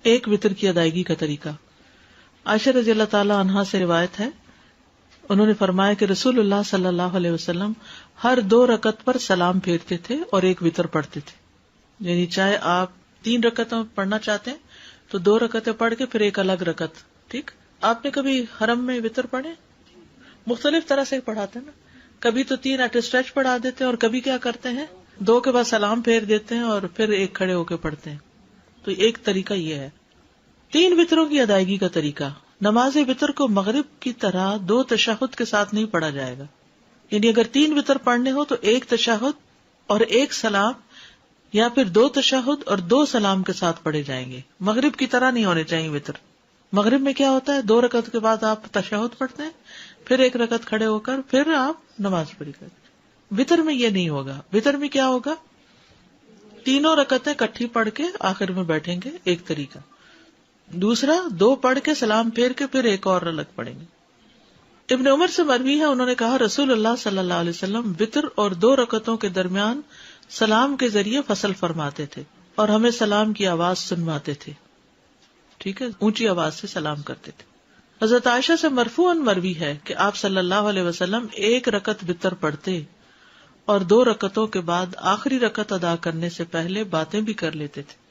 ایک وتر کی ادائیگی کا طریقہ. عائشہ رضی اللہ تعالی عنہا سے روایت ہے، انہوں نے فرمایا کہ رسول اللہ صلی اللہ علیہ وسلم ہر 2 رکعت پر سلام پھیرتے تھے اور ایک وتر پڑھتے تھے. یعنی چاہے آپ 3 رکعتیں پڑھنا چاہتے ہیں تو 2 رکعتیں پڑھ کے پھر ایک الگ رکعت. ٹھیک، آپ نے کبھی حرم میں وتر پڑھے؟ مختلف طرح سے پڑھاتے ہیں نا. کبھی تو 3 ایٹ اسٹریچ پڑھا دیتے ہیں اور کبھی کیا کرتے ہیں 2 کے بعد سلام پھیر دیتے ہیں اور پھر ایک کھڑے ہو کے پڑھتے ہیں. تو ایک طریقہ یہ ہے. 3 وتروں کی ادائیگی کا طریقہ. نماز وتر کو مغرب کی طرح 2 تشہد کے ساتھ نہیں پڑھا جائے گا. یعنی اگر 3 وتر پڑھنے ہو تو 1 تشہد اور 1 سلام، یا پھر 2 تشہد اور 2 سلام کے ساتھ پڑھے جائیں گے. مغرب کی طرح نہیں ہونے چاہیے وتر. مغرب میں کیا ہوتا ہے 2 رکعت کے بعد آپ تشہد پڑھتے ہیں، پھر 1 رکعت کھڑے ہو کر پھر آپ نماز پڑھی کرتے ہیں. وتر میں یہ نہیں ہوگا. وتر میں کیا ہوگا، 3 رکعتیں کٹھی پڑھ کے آخر میں بیٹھیں گے، ایک طریقہ. دوسرا 2 پڑھ کے سلام پھیر کے پھر ایک اور الگ پڑھیں گے. ابن عمر سے مروی ہے، انہوں نے کہا رسول اللہ صلی اللہ علیہ وسلم وتر اور 2 رکعتوں کے درمیان سلام کے ذریعے فصل فرماتے تھے اور ہمیں سلام کی آواز سنواتے تھے. ٹھیک ہے، اونچی آواز سے سلام کرتے تھے. حضرت عائشہ سے مرفوعاً مروی ہے کہ آپ صلی اللہ علیہ وسلم 1 رکعت وتر پڑھتے اور 2 رکعتوں کے بعد آخری رکعت ادا کرنے سے پہلے باتیں بھی کر لیتے تھے.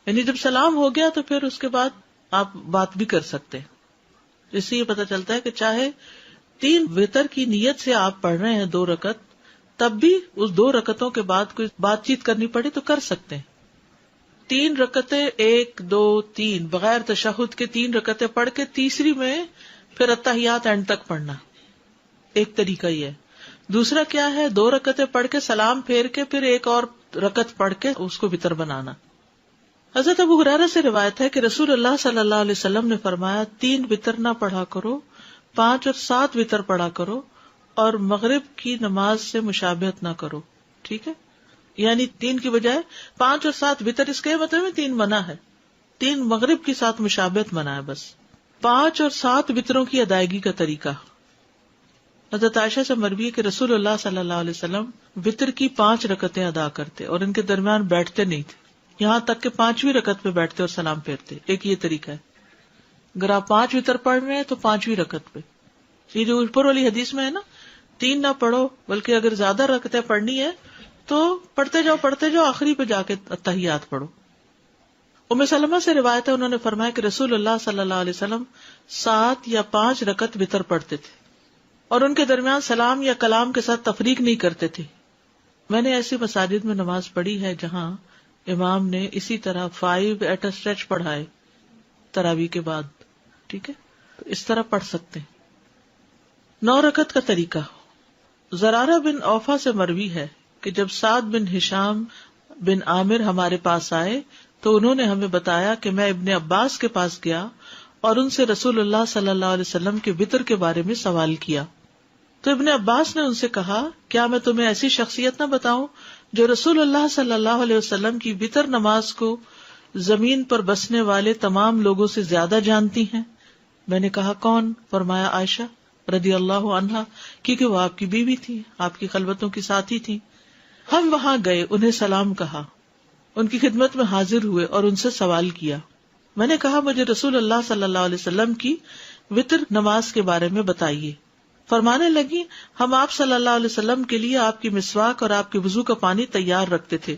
یعنی جب سلام ہو گیا تو پھر اس کے بعد آپ بات بھی کر سکتے ہیں. اس سے یہ پتہ چلتا ہے کہ چاہے 3 وتر کی نیت سے آپ پڑھ رہے ہیں 2 رکعت، تب بھی اس 2 رکعتوں کے بعد کوئی بات چیت کرنی پڑے تو کر سکتے ہیں. 3 رکعتیں 1 2 3 بغیر تشہد کے 3 رکعتیں پڑھ کے تیسری میں پھر اتحیات اینڈ تک پڑھنا، ایک طریقہ یہ ہے. دوسرا کیا ہے 2 رکعتیں پڑھ کے سلام پھیر کے پھر ایک اور رکعت پڑھ کے اس کو وتر بنانا. حضرت ابو ہریرہ سے روایت ہے کہ رسول اللہ صلی اللہ علیہ وسلم نے فرمایا 3 وتر نہ پڑھا کرو، 5 اور 7 وتر پڑھا کرو اور مغرب کی نماز سے مشابہت نہ کرو. ٹھیک ہے، یعنی 3 کی بجائے 5 اور 7 وتر، اس کے مطلب میں 3 منع ہے، 3 مغرب کے ساتھ مشابہت منع ہے بس. 5 اور 7 وتروں کی ادائیگی کا طریقہ. حضرت عائشہ سے مروی ہے کہ رسول اللہ صلی اللہ علیہ وسلم وتر کی 5 رکعتیں ادا کرتے اور ان کے درمیان بیٹھتے نہیں تھے، یہاں تک کہ 5ویں رکعت پہ بیٹھتے اور سلام پھیرتے. ایک یہ طریقہ ہے. اگر آپ 5 وتر پڑھ رہے ہیں تو 5ویں رکعت پہ. یہ جو اوپر والی حدیث میں ہے نا 3 نہ پڑھو، بلکہ اگر زیادہ رکعتیں پڑھنی ہے تو پڑھتے جاؤ آخری پہ جا کے تحیات پڑھو. ام سلمہ سے روایت ہے، انہوں نے فرمایا کہ رسول اللہ صلی اللہ علیہ وسلم 7 یا 5 رکعت وتر پڑھتے تھے اور ان کے درمیان سلام یا کلام کے ساتھ تفریق نہیں کرتے تھے. میں نے ایسی مساجد میں نماز پڑھی ہے جہاں امام نے اسی طرح 5 ایٹ اے اسٹریچ پڑھائے تراویح کے بعد. ٹھیک ہے، تو اس طرح پڑھ سکتے ہیں. 9 رکعت کا طریقہ. زرارہ بن اوفا سے مروی ہے کہ جب سعد بن ہشام بن عامر ہمارے پاس آئے تو انہوں نے ہمیں بتایا کہ میں ابن عباس کے پاس گیا اور ان سے رسول اللہ صلی اللہ علیہ وسلم کے وتر کے بارے میں سوال کیا. تو ابن عباس نے ان سے کہا کیا میں تمہیں ایسی شخصیت نہ بتاؤں جو رسول اللہ صلی اللہ علیہ وسلم کی وتر نماز کو زمین پر بسنے والے تمام لوگوں سے زیادہ جانتی ہیں؟ میں نے کہا کون؟ فرمایا عائشہ رضی اللہ عنہا، کیونکہ وہ آپ کی بیوی تھی، آپ کی خلوتوں کی ساتھی تھی. ہم وہاں گئے، انہیں سلام کہا، ان کی خدمت میں حاضر ہوئے اور ان سے سوال کیا. میں نے کہا مجھے رسول اللہ صلی اللہ علیہ وسلم کی وتر نماز کے بارے میں بتائیے. فرمانے لگی ہم آپ صلی اللہ علیہ وسلم کے لیے آپ کی مسواک اور آپ کے وضو کا پانی تیار رکھتے تھے.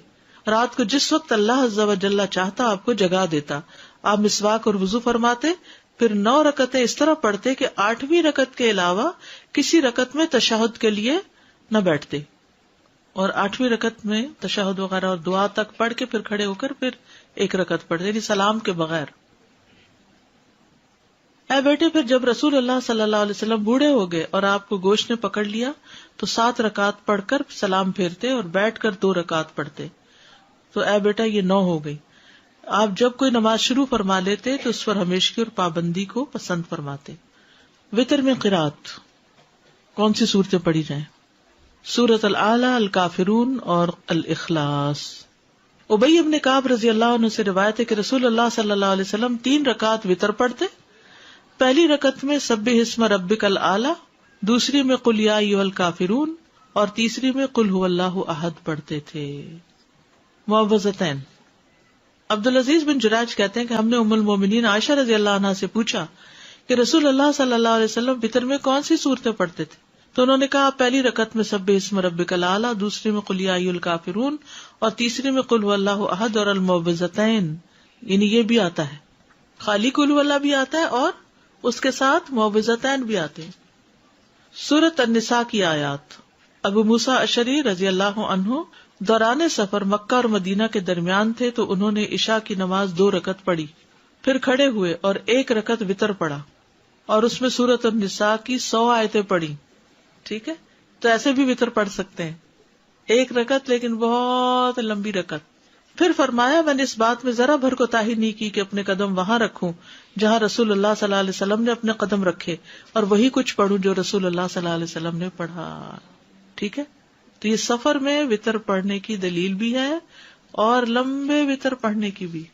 رات کو جس وقت اللہ عز و جل چاہتا آپ کو جگا دیتا. آپ مسواک اور وضو فرماتے، پھر 9 رکعتیں اس طرح پڑھتے کہ 8ویں رکعت کے علاوہ کسی رکعت میں تشہد کے لیے نہ بیٹھتے، اور 8ویں رکعت میں تشہد وغیرہ اور دعا تک پڑھ کے پھر کھڑے ہو کر پھر 1 رکعت پڑھتے، یعنی سلام کے بغیر. اے بیٹے، پھر جب رسول اللہ صلی اللہ علیہ وسلم بوڑھے ہو گئے اور آپ کو گوشت نے پکڑ لیا تو 7 رکعت پڑھ کر سلام پھیرتے اور بیٹھ کر 2 رکعت پڑھتے. تو اے بیٹا یہ 9 ہو گئی. آپ جب کوئی نماز شروع فرما لیتے تو اس پر ہمیشگی اور پابندی کو پسند فرماتے. وتر میں قرات کون سی صورتیں پڑھی جائیں؟ سورۃ الاعلی، الکافرون اور الاخلاص. ابی بن کعب رضی اللہ عنہ سے روایت ہے کہ رسول اللہ صلی اللہ علیہ وسلم 3 رکعت وتر پڑھتے. پہلی رکعت میں سبح اسم ربک الاعلی، دوسری میں قل یا ایھا الکافرون اور تیسری میں قل ھو اللہ احد پڑھتے تھے. معوذتین. عبدالعزیز بن جراج کہتے ہیں کہ ہم نے ام المومنین عائشہ رضی اللہ عنہا سے پوچھا کہ رسول اللہ صلی اللہ علیہ وسلم وتر میں کون سی صورتیں پڑھتے تھے؟ تو انہوں نے کہا پہلی رکعت میں سبح اسم ربک الاعلی، دوسری میں قل یا ایھا الکافرون، اور تیسری میں قل ھو اللہ احد اور المعوذتین. یعنی یہ بھی آتا ہے، خالی قل ھو اللہ بھی آتا ہے اور اس کے ساتھ معوذتین بھی آتے ہیں. سورۃ النساء کی آیات. ابو موسیٰ اشعری رضی اللہ عنہ دوران سفر مکہ اور مدینہ کے درمیان تھے، تو انہوں نے عشاء کی نماز 2 رکعت پڑھی، پھر کھڑے ہوئے اور 1 رکعت وتر پڑھا اور اس میں سورۃ النساء کی 100 آیتیں پڑھی. ٹھیک ہے، تو ایسے بھی وتر پڑھ سکتے ہیں، 1 رکعت لیکن بہت لمبی رکعت. پھر فرمایا میں نے اس بات میں ذرا بھر کوتاہی نہیں کی کہ اپنے قدم وہاں رکھوں جہاں رسول اللہ صلی اللہ علیہ وسلم نے اپنے قدم رکھے، اور وہی کچھ پڑھوں جو رسول اللہ صلی اللہ علیہ وسلم نے پڑھا. ٹھیک ہے، تو یہ سفر میں وتر پڑھنے کی دلیل بھی ہے اور لمبے وتر پڑھنے کی بھی.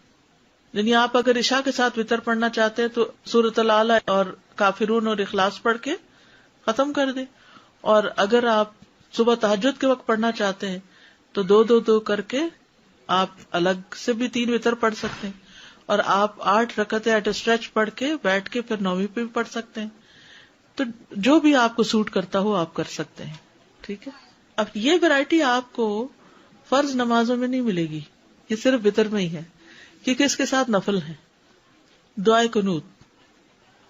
یعنی آپ اگر عشاء کے ساتھ وتر پڑھنا چاہتے ہیں تو سورۃ الاعلی اور کافرون اور اخلاص پڑھ کے ختم کر دیں، اور اگر آپ صبح تہجد کے وقت پڑھنا چاہتے ہیں تو 2 کر کے آپ الگ سے بھی 3 وتر پڑھ سکتے ہیں، اور آپ 8 رکعتیں ایٹ اسٹریچ پڑھ کے بیٹھ کے پھر 9ویں پہ بھی پڑھ سکتے ہیں. تو جو بھی آپ کو سوٹ کرتا ہو آپ کر سکتے ہیں. ٹھیک ہے، اب یہ ویرائٹی آپ کو فرض نمازوں میں نہیں ملے گی، یہ صرف وتر میں ہی ہے کیونکہ اس کے ساتھ نفل ہے. دعائے قنوت،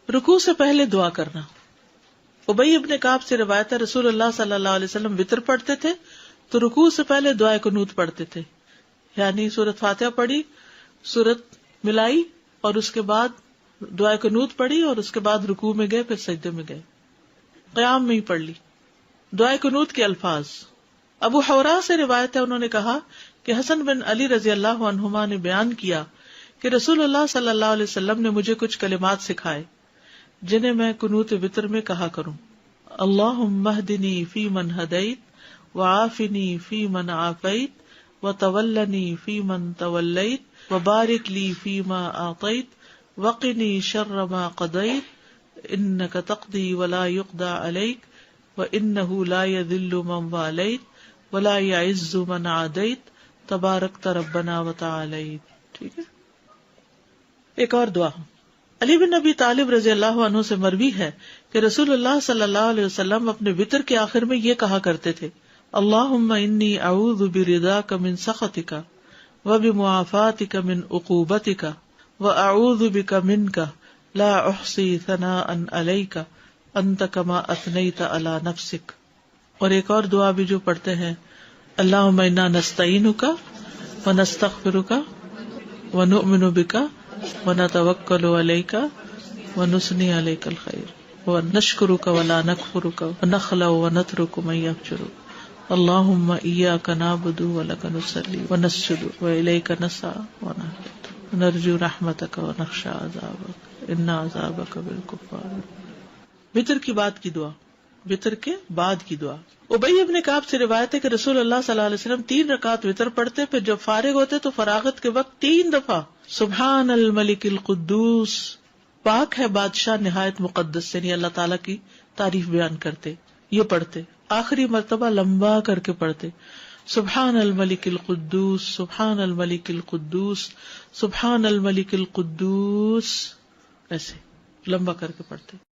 رکوع سے پہلے دعا کرنا. ابی ابن کعب سے روایت ہے رسول اللہ صلی اللہ علیہ وسلم وتر پڑھتے تھے تو رکوع سے پہلے دعائے قنوت پڑھتے تھے، یعنی سورۃ فاتحہ پڑھی، سورت ملائی، اور اس کے بعد دعائے قنوت پڑھی، اور اس کے بعد رکوع میں گئے، پھر سجدے میں گئے، قیام میں ہی پڑھ لی. دعائے قنوت کے الفاظ. ابو حورا سے روایت ہے انہوں نے کہا کہ حسن بن علی رضی اللہ عنہما نے بیان کیا کہ رسول اللہ صلی اللہ علیہ وسلم نے مجھے کچھ کلمات سکھائے جنہیں میں قنوت وتر میں کہا کروں. اللہم اہدنی فیمن ہدیت وعافنی فیمن عافیت وتولنی فیمن تولیت وبارک لی فیما اعطیت وقنی شر ما قضیت انک تقضی ولا یقضى علیک وانہ لا یذل من والیت ولا یعز من عادیت تبارکت ربنا وتعالیت. ٹھیک ہے، ایک اور دعا. علی بن ابی طالب رضی اللہ عنہ سے مروی ہے کہ رسول اللہ صلی اللہ علیہ وسلم اپنے وتر کے آخر میں یہ کہا کرتے تھے اللہم انی اعوذ برضاک من سخطک وبمعافاتک من عقوبتک واعوذ بک منک لا احصی ثناء علیک انت کما اثنیت علی نفسک. اور ایک اور دعا بھی جو پڑھتے ہیں اللہم انا نستعینک ونستغفرک ونؤمن بک ونتوکل علیک ونثنی علیک الخیر ونشکرک ولا نکفرک ونخلع ونترک من یفجرک اللہم ایاک نعبد ولک نصلی ونسجد والیک نسعی ونرجو رحمتک ونخشی عذابک ان عذابک بالکفار. وتر کی بعد کی دعا، وتر کے بعد کی دعا. ابی ابن کعب سے روایت ہے کہ رسول اللہ صلی اللہ علیہ وسلم 3 رکعات وتر پڑھتے، پھر جب فارغ ہوتے تو فراغت کے وقت 3 دفعہ سبحان الملک القدوس، پاک ہے بادشاہ نہایت مقدس، یعنی اللہ تعالیٰ کی تعریف بیان کرتے، یہ پڑھتے. آخری مرتبہ لمبا کر کے پڑھتے سبحان الملک القدوس سبحان الملک القدوس سبحان الملک القدوس، ایسے لمبا کر کے پڑھتے.